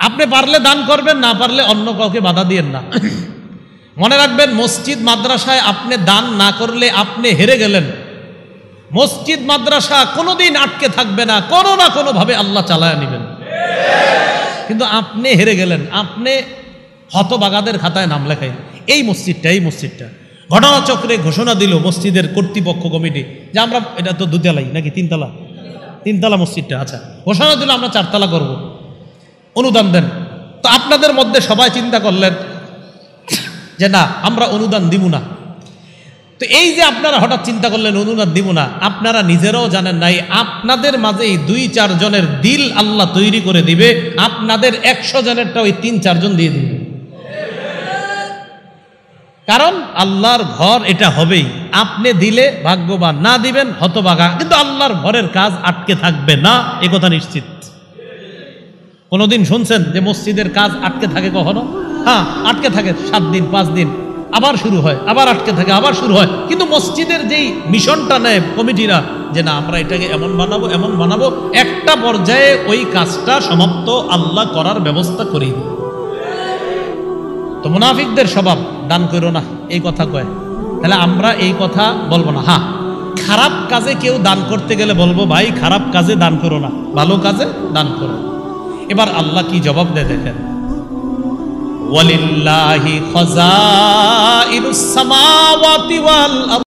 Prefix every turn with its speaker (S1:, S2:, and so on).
S1: আপনি পারলে দান করবেন, না পারলে অন্য কাউকে বাধা দিয়েন না। মনে রাখবেন, মসজিদ মাদ্রাসায় আপনি দান না করলে আপনি হেরে গেলেন। মসজিদ মাদ্রাসা কোনোদিন আটকে থাকবে না, কোনো না কোনো ভাবে আল্লাহ চালায় নেবেন। কিন্তু আপনি হেরে গেলেন, আপনি হতবাগাদের খাতায় নাম লেখাই। এই মসজিদটা ঘটনাচক্রে ঘোষণা দিল মসজিদের কর্তৃপক্ষ কমিটি যে আমরা, এটা তো দুতলাই নাকি তিনতলা মসজিদটা, আচ্ছা ঘোষণা দিল আমরা 4 তলা করব, অনুদান দেন। তো আপনাদের মধ্যে সবাই চিন্তা করলেন যে না, আমরা অনুদান দিব না। তো এই যে আপনারা হঠাৎ চিন্তা করলেন অনুদান দিব না, আপনারা নিজেরাও জানেন নাই আপনাদের মাঝেই 2-4 জনের দিল আল্লাহ তৈরি করে দিবে, আপনাদের 100 জনেরটা ওই 3-4 জন দিয়ে দিবে। কারণ আল্লাহর ঘর এটা হবেই, আপনি দিলে ভাগ্যবান, না দিবেন হতভাগা, কিন্তু আল্লাহর ঘরের কাজ আটকে থাকবে না, এ কথা নিশ্চিত। কোনোদিন শুনছেন যে মসজিদের কাজ আটকে থাকে? কখনো? হ্যাঁ, আটকে থাকে 7 দিন 5 দিন, আবার শুরু হয়, আবার আটকে থাকে, আবার শুরু হয়। কিন্তু মসজিদের যেই মিশনটা নেয় কমিটিরা যে না আমরা এটাকে এমন বানাবো, একটা পর্যায়ে ওই কাজটা সমাপ্ত আল্লাহ করার ব্যবস্থা করি। তো মুনাফিকদের স্বভাব দান করো না এই কথা কয়, তাহলে আমরা এই কথা বলবো না। হ্যাঁ, খারাপ কাজে কেউ দান করতে গেলে বলবো ভাই খারাপ কাজে দান করো না, ভালো কাজে দান করো। এবার আল্লাহ কি জবাব দেয় দেখেন, ওয়ালিল্লাহি খাযাইনুস সামাওয়াতি ওয়াল